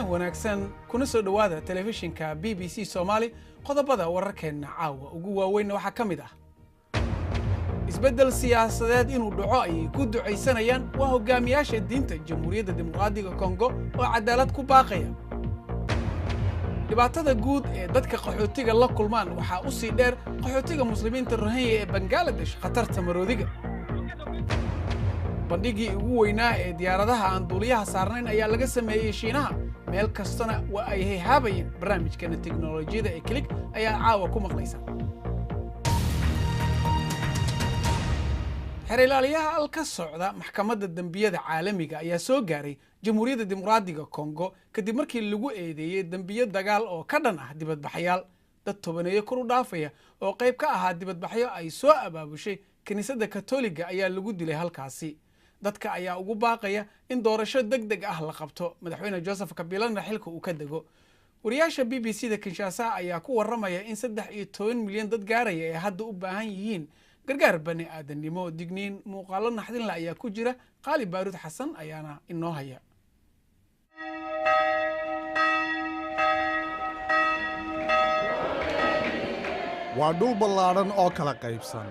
wanaagsan kuna soo dhawaada telefishinka BBC Soomaali qodobada wararkeena caawa ugu waaweyn waxa kamid ah isbedel siyaasadeed inuu dhaco ay ku duceysanayaan waa hogaamiyaasha diinta Jamhuuriyadda Dimuqraadiga Kongo oo cadaalad ku baaqaya dhibaatada guud ee dadka qaxootiga la kulmaan waxa u sii dheer qaxootiga muslimiinta Rohingya ee Bangladesh khatarta maroodiga bandhigii ugu weynaa ee diyaaradaha aan duuliyaha saarnayn ayaa laga sameeyay Shiinaha meel kastana waa ay hayaabayeen barnaamijkan teknolojiyada ee Click ayaa caawa ku maqlaysa xirilaaliyaha ka socda maxkamadda dambiyada caalamiga ayaa soo gaaray Jamhuuriyadda Dimuqraadiga Kongo kadib markii lagu eedeeyay dambiyo dagaal oo ka dhan ah dibadbaxayaal dad tobaneeyo kor u dhaafaya oo qayb ka ahaa dibadbaxyo ay soo abaabushay kaniisadda Katoliga ayaa lagu dilay halkaasi dadka ayaa ugu baaqaya in doorasho degdeg ah la qabto madaxweyne Joseph Kabila xilka uu ka dago wariyaasha BBC-da Kinshasa ayaa ku waramaya in 13 milyan dad gaaraya ay hadda u baahan yihiin gargaar bani aadanimo digniin muuqaalo naxdin la ayaa ku jira Qaali Baarud Xasan ayaana inoo haya waa dhul ballaaran oo kala qaybsan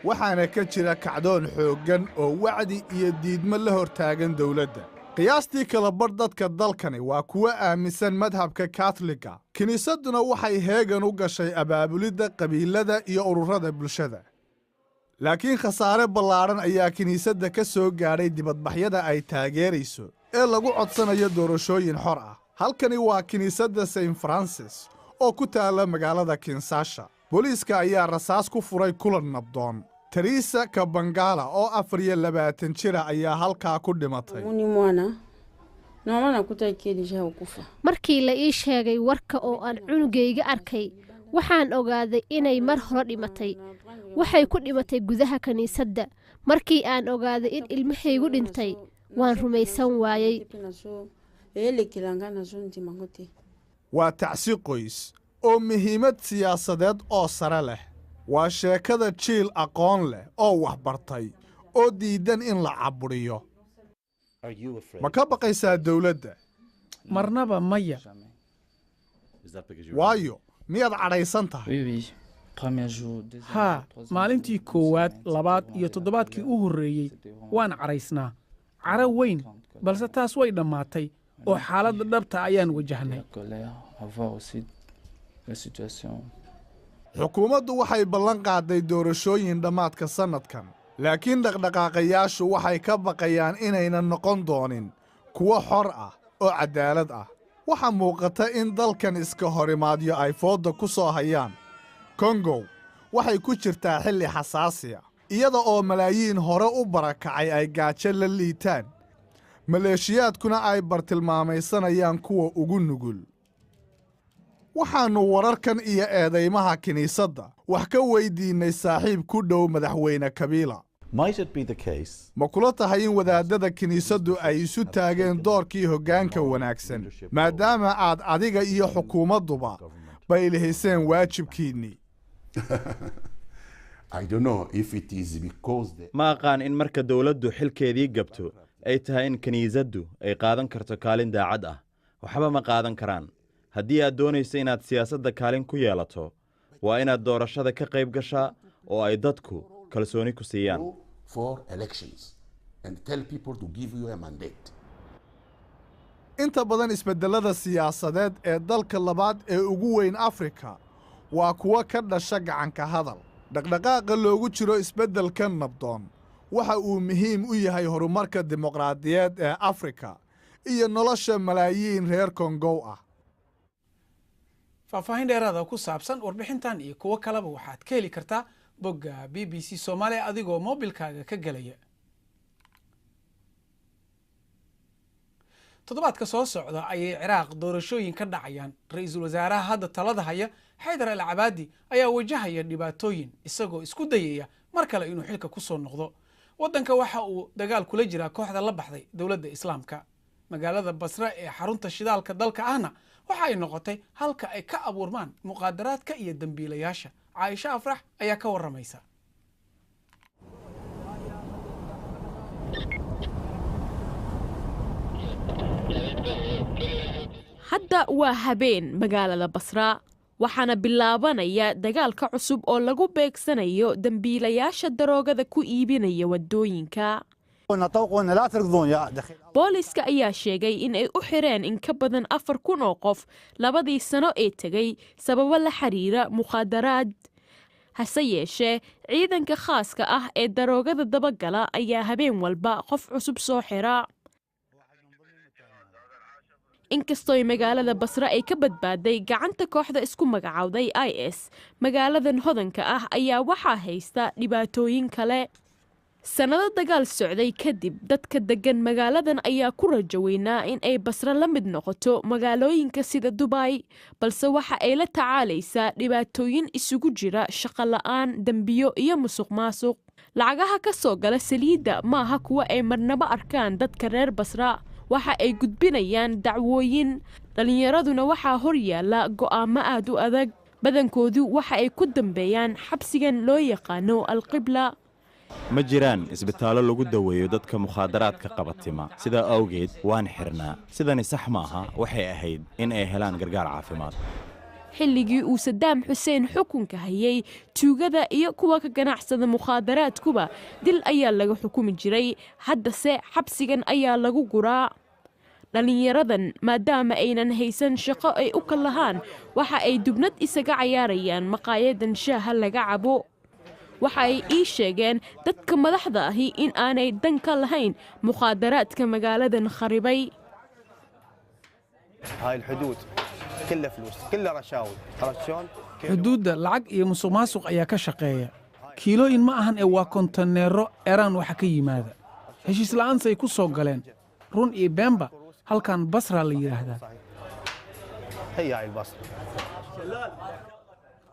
waxaana ka jira kacdoon xooggan oo wacdi iyo diidmo la hortaagan dawladda qiyaastii kala bar dadka dalkani waa kuwa aaminsan madhabka Catholiga kiniisaduna waxay heegan u gashay abaabulidda qabiilada iyo ururada bulshada laakiin khasaare ballaaran ayaa kiniisadda ka soo gaadhay dibadbaxyada ay taageerayso ee lagu codsanayo doorashooyin xor ah halkani waa kiniisadda St Francis oo ku taala magaalada Kinshasa booliiska ayaa rasaas ku furay kulan nabdoon Teresa Kabangala oo 24 jira ayaa halkaa ku dhimatay markii la ii sheegay warka oo aan cunugayga arkay waxaan ogaaday inay mar hore dhimatay waxay ku dhimatay gudaha kaniisadda markii aan ogaaday in ilmahaygu dhintay waan rumaysan waayay waa tacsi qoys oo muhiimad siyaasadeed oo sare leh waa sheekada jiil aqoon leh oo wax bartay oo diidan in la caburiyo ma ka baqaysaa dawladda marnaba maya waayo miyaad cadhaysan tahay haa maalintii koowaad labaad iyo toddobaadkii u horreeyey waan cadhaysnaa cadho weyn balse taas way dhammaatay oo xaaladda dhabta ayaan wajahnay xukuumaddu waxay ballan qaaday doorashooyin dhammaadka sannadkan laakiin dhaqdhaqaaqayaashu waxay ka baqayaan inaynan noqon doonin kuwo xor ah oo cadaalad ah waxaa muuqata in dalkan iska horimaadyo ay foodda ku soo hayaan Kongo waxay ku jirtaa xilli xasaasi ah iyada oo malaayiin hore u barakacay ay gaajo la liitaan maleeshiyaadkuna ay bartilmaamaysanayaan kuwa ugu nugul waxaannu wararkan iyo eedaymaha kiniisadda wax ka weydiinay saaxiib ku dhow madaxweyne Kabila ma kula tahay in wadaadada kiniisaddu ay isu taageen doorkii hoggaanka wanaagsan maadaama aad adiga iyo xukuumadduba baylihiseen waajibkiinnii ma aqaan in marka dawladdu xilkeedii gabto ay tahay in kiniisaddu ay qaadan karto kaalin daacad ah waxba ma qaadan karaan haddii aad doonayso inaad siyaasadda kaalin ku yeelato waa inaad doorashada ka qayb gashaa oo ay dadku kalsooni ku siiyaan inta badan isbedelada siyaasadeed ee dalka labaad ee ugu weyn Afrika waa kuwa ka dhasha gacanka hadal dhaqdhaqaaqa loogu jiro isbedelka nabdoon waxa uu muhiim u yahay horumarka dimuqraadiyeed ee Afrika iyo nolosha malaayiin reer Kongo ah faahfaahin dheeraad ku saabsan warbixintan iyo kuwa kaleba waxaad ka heli kartaa bogga BBC Soomaali adigoo mobilkaaga ka galaya toddobaadka soo socda ayay Ciraaq doorashooyin ka dhacayaan ra'iisul wasaaraha hadda talada haya Haydar al-Abadi ayaa wajahaya dhibaatooyin isagoo isku dayaya mar kale inuu xilka ku soo noqdo waddanka waxa uu dagaal kula jiraa kooxda la baxday dowladda islaamka. magaalada basra ee xarunta shidaalka dalka ahna waxa ay noqotay halka ay ka abuurmaan muqaadaraadka iyo dambiilayaasha. caaisha afrax ayaa ka warramaysa. hadda waa habeen magaalada basra waxaana bilaabanaya dagaalka cusub oo lagu beegsanayo dambiilayaasha daroogada ku iibinaya wadooyinka. booliska ayaa sheegay in ay u xireen in ka badan 4,000 oo qof 2 sano ee tegay sababo la xiriira muqaadaraad. hase yeeshee ciidanka khaaska ah ee daroogada dabagala ayaa habeen walba qof cusub soo xira. inkastoo magaalada basra ay ka badbaaday gacanta kooxda isku magacawday IS, magaaladan hodanka ah ayaa waxaa haysta dhibaatooyin kale. sanado dagaal socday kadib, dadka degan magaaladan ayaa ku rajo weynaa in ay basra la mid noqoto magaalooyinka sida Dubai, balse waxa ay la tacaalaysaa dhibaatooyin isugu jira shaqo la'aan, dambiyo iyo musuqmaasuq. lacagaha ka soo gala saliidda maaha kuwa ay marnaba arkaan dadka reer Basra. waxa ay gudbinayaan dacwooyin. dhalinyaraduna waxaa hor yaala go'aamo aad u adag. badankoodu waxa ay ku dambeeyaan xabsigan loo yaqaano Al-Qibla. ma jiraan isbitaallo lagu daweeyo dadka mukhaadaraadka qabatima, sidaa awgeed waan xirnaa. sidani sax maaha. waxay ahayd in ay helaan gargaar caafimaad. xilligii uu Saddam Hussein xukunka hayay, tuugada iyo kuwa ka ganacsada mukhaadaraadkuba dil ayaa laga xukumi jiray. haddase xabsigan ayaa lagu guraa. dhalinyaradan maadaama aynan haysan shaqo ay u kalahaan, waxa ay dubnad isaga cayaarayaan maqaayadan shaaha laga cabo. waxa ay ii sheegeen dadka madaxda ahi in aanay dan ka lahayn mukhaadaraadka magaaladan kharibay. xuduudda lacag iyo musuqmaasuq ayaa ka shaqeeya. kiilooyin ma ahan ee waa kontaneero Iran waxa ka yimaada. heshiis la'aansay ku soo galeen. run iyo beenba halkan Basra la yiraahdaa.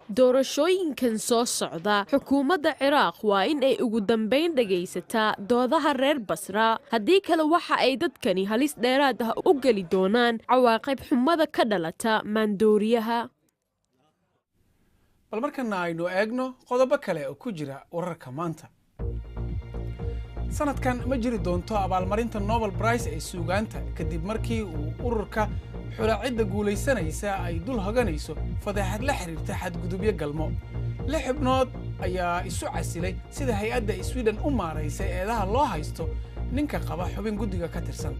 doorashooyinkan soo socda, xukuumadda Ciraaq waa in ay ugu dambeyn dhagaysataa doodaha reer Basra. haddii kale waxa ay dadkani halis dheeraad ah u geli doonaan cawaaqib xumada ka dhalata maandooriyaha. bal markana aynu eegno qodobo kale oo ku jira wararka maanta. sanadkan ma jiri doonto abaalmarinta Nobel Prize ee suugaanta kadib markii uu ururka xulaacidda guulaysanaysa ay dul hoganayso fadeexad la xiriirta xadgudubyo galmo. 6 xubnood ayaa isu casilay sida hay-adda Sweden u maaraysay eedaha loo haysto ninka qaba xubin guddiga ka tirsan.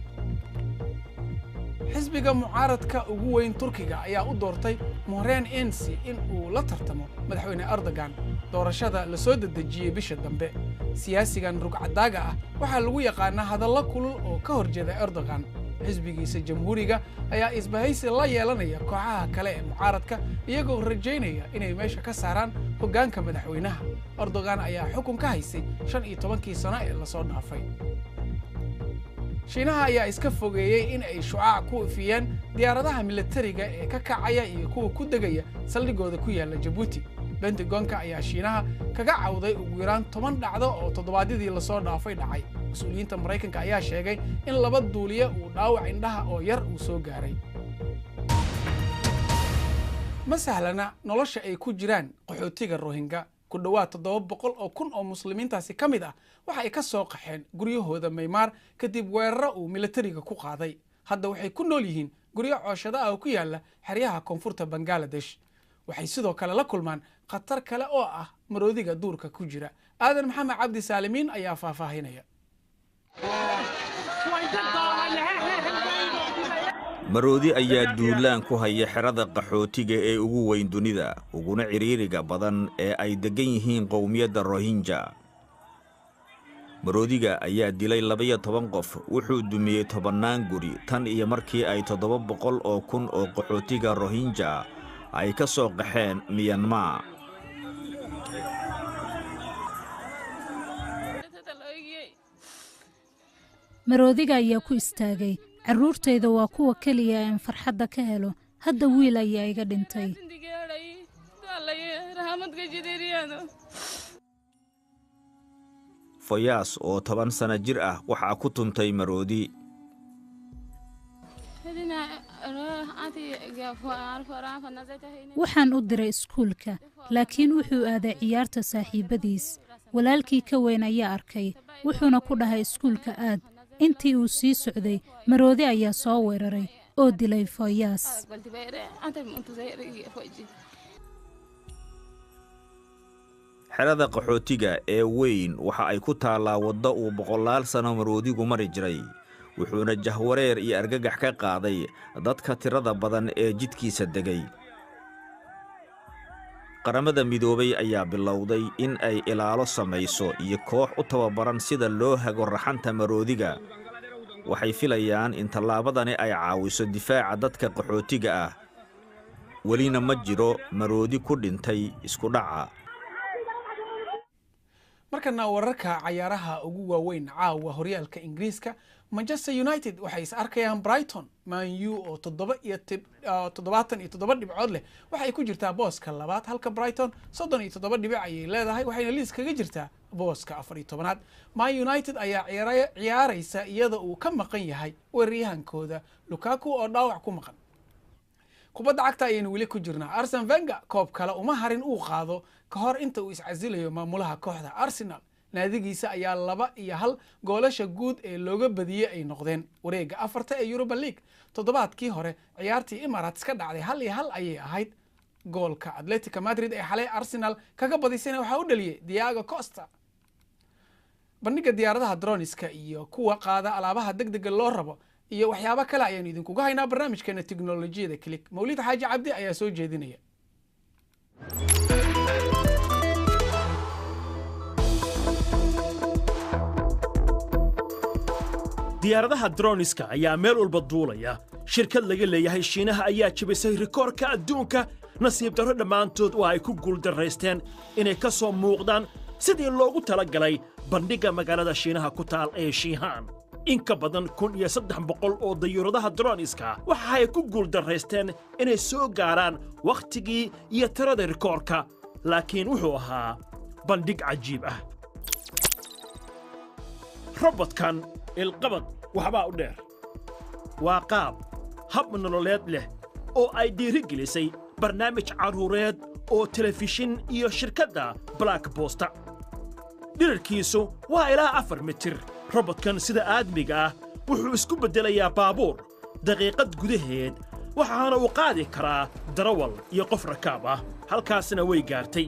xisbiga mucaaradka ugu weyn Turkiga ayaa u doortay Muharrem Ince in uu la tartamo madaxweyne Erdogan doorashada la soo dedejiyay bisha dambe. siyaasigan rugcadaaga ah waxaa lagu yaqaanaa hadallo kulul oo ka horjeeda Erdogan. xisbigiisa jamhuuriga ayaa isbahaysi la yeelanaya kooxaha kale ee mucaaradka iyagoo rajaynaya inay meesha ka saaraan hoggaanka madaxweynaha. Erdogan ayaa xukun ka haysay 15 sano ee la soo dhaafay. shiinaha ayaa iska fogeeyay in ay shucaac ku ifiyeen diyaaradaha militariga ee ka kacaya iyo kuwa ku degaya saldhigooda ku yaala Djibouti. Pentagonka ayaa shiinaha kaga cawday ugu yaraan 10 dhacdo oo toddobaadyadii la soo dhaafay dhacay. mas-uuliyiinta Mareykanka ayaa sheegay in 2 duuliye uu dhaawac indhaha oo yar uu soo gaaray. ma sahlana nolosha ay ku jiraan qaxootiga Rohingya. ku dhawaad 700,000 oo muslimiintaasi ka mid ah waxa ay ka soo qaxeen guryahooda Myanmar kadib weeraro uu militariga ku qaaday. hadda waxay ku nool yihiin guryo cooshado ah oo ku yaala xeryaha koonfurta Bangladesh. waxay sidoo kale la kulmaan khatar kale oo ah maroodiga duurka ku jira. aadan maxamed cabdi saalimiin ayaa faahfaahinaya. maroodi ayaa duulaan ku haya xerada qaxootiga ee ugu weyn dunida, uguna ciriiriga badan ee ay degan yihiin qowmiyadda Rohingya. maroodiga ayaa dilay 12 qof, wuxuu dumiyey 10 guri tan iyo markii ay 700,000 oo qaxootiga Rohingya ay ka soo qaxeen Myanmar. maroodiga ayaa ku istaagay. carruurtayda waa kuwa keliya aan farxadda ka helo. hadda wiil ayaa iga dhintay. foyaas oo 10 sano jir ah waxaa ku tuntay maroodi. waxaan u diray iskuulka laakiin wuxuu aaday ciyaarta saaxiibadiis. walaalkii ka weyn ayaa arkay wuxuuna ku dhahay iskuulka aad. intii uu sii socday maroodi ayaa soo weeraray oo dilay foyaas. xerada qaxootiga ee weyn waxa ay ku taallaa waddo uu 100 sano maroodigu mari jiray, wuxuuna jahwareer iyo argagax ka qaaday dadka tirada badan ee jidkiisa degay. qaramada midoobay ayaa bilowday in ay ilaalo samayso iyo koox u tababaran sida loo hago raxanta maroodiga. waxay filayaan in tallaabadani ay caawiso difaaca dadka qaxootiga ah. welina ma jiro maroodi ku dhintay isku dhaca. markana wararka cayaaraha ugu waaweyn caawa horyaalka Ingiriiska, Manchester United waxay is arkayaan Brighton. Man U oo 77 dhibcood leh waxay ku jirtaa booska labaad, halka Brighton 37 dhibic ayay leedahay waxayna liis kaga jirtaa booska 14aad. Man United ayaa ciyaaraysa iyada uu ka maqan yahay weeraryahankooda Lukaku oo dhaawac ku maqan. kubadda cagta ayaynu weli ku jirnaa. Arsene Wenger koob kale uma harin uu qaado ka hor inta uu iscasilayo maamulaha kooxda Arsenal. naadigiisa ayaa 2-1 goolasha guud ee looga badiyay ay noqdeen. wareega afarta ee Europa League toddobaadkii hore ciyaartii Emirates ka dhacday 1-1 ayay ahayd. goolka Atletico Madrid ee xalay Arsenal kaga badisayna waxa uu dhaliyay Diego Costa. bandhiga diyaaradaha droniska iyo kuwa qaada alaabaha degdega loo rabo iyo waxyaabo kale ayaan idinkuga haynaa barnaamijkeena tiknoolajiyada Click. Mawlid Xaaji Cabdi ayaa soo jeedinaya. diyaaradaha droniska ayaa meel walba duulaya. shirkad laga leeyahay Shiinaha ayaa jabisay rikoorka adduunka. nasiib darro dhammaantood waa ay ku guuldaraysteen inay ka soo muuqdaan sidii loogu talagalay bandhiga magaalada Shiinaha ku taal ee Shihan. in ka badan 1300 oo diyaaradaha droniska waxa ay ku guuldaraysteen inay soo gaaraan waqtigii iyo tirada rikoorka, laakiin wuxuu ahaa bandhig cajiib ah. robotkan ilqabad waxbaa u dheer. waa qaab hab nololeed leh oo ay dhiirigelisay barnaamij caruureed oo telefishin iyo shirkadda Black Bosta. dhirarkiisu waa ilaa 4 mitir. robotkan sida aadmiga ah wuxuu isku beddelayaa baabuur daqiiqad gudaheed, waxaana uu qaadi karaa darawal iyo qof rakaab ah. halkaasna way gaartay.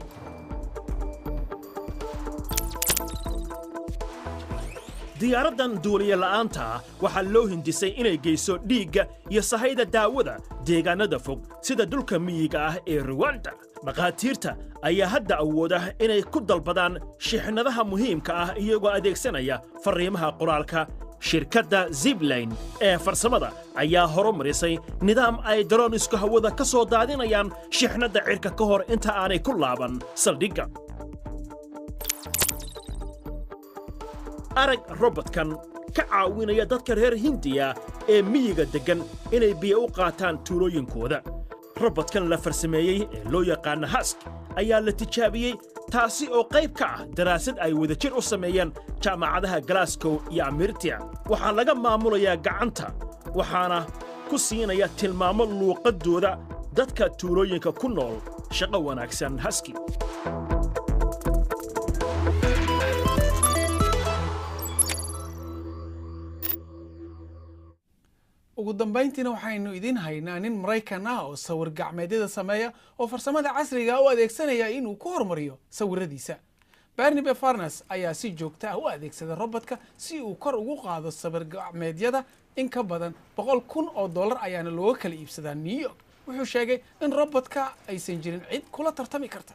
diyaaraddan duuliye la'aanta waxaa loo hindisay inay geyso dhiigga iyo sahayda daawada deegaanada fog sida dhulka miyiga ah ee Rwanda. dhakhaatiirta ayaa hadda awooda inay ku dalbadaan shixnadaha muhiimka ah iyagoo adeegsanaya fariimaha qoraalka. shirkadda Zipline ee farsamada ayaa horumarisay nidaam ay dronisku hawada ka soo daadinayaan shixnadda cirka ka hor inta aanay ku laaban saldhigga. arag robotkan ka caawinaya dadka reer Hindiya ee miyiga degan inay biyo u qaataan tuulooyinkooda. robotkan la farsameeyey ee loo yaqaan Husk ayaa la tijaabiyey, taasi oo qayb ka ah daraasad ay wadajir u sameeyeen jaamacadaha Glasgow iyo Amirtia. waxaa laga maamulayaa gacanta, waxaana ku siinaya tilmaamo luuqadooda dadka tuulooyinka ku nool. shaqo wanaagsan Husky. ugu dambeyntiina waxaynu idin haynaa nin Maraykan ah oo sawir gacmeedyada sameeya oo farsamada casriga u adeegsanaya inuu ku horumariyo sawiradiisa. Barnaby Farnes ayaa si joogto ah u adeegsada robotka si uu kor ugu qaado sawir gacmeedyada. in ka badan $100,000 ayaana looga kala iibsadaa New York. wuxuu sheegay in robotka aysan jirin cid kula tartami karta.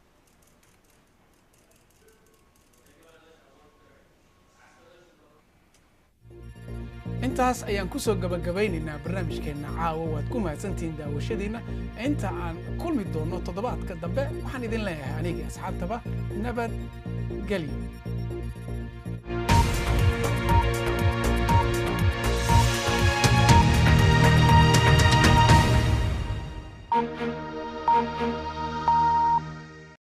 intaas ayaan ku soo gabagabaynaynaa barnaamijkeena caawa. waad ku mahadsantihiin daawashadiina. inta aan kulmi doono toddobaadka dambe waxaan idin leeyahay aniga asxaabtaba nabad gelyo.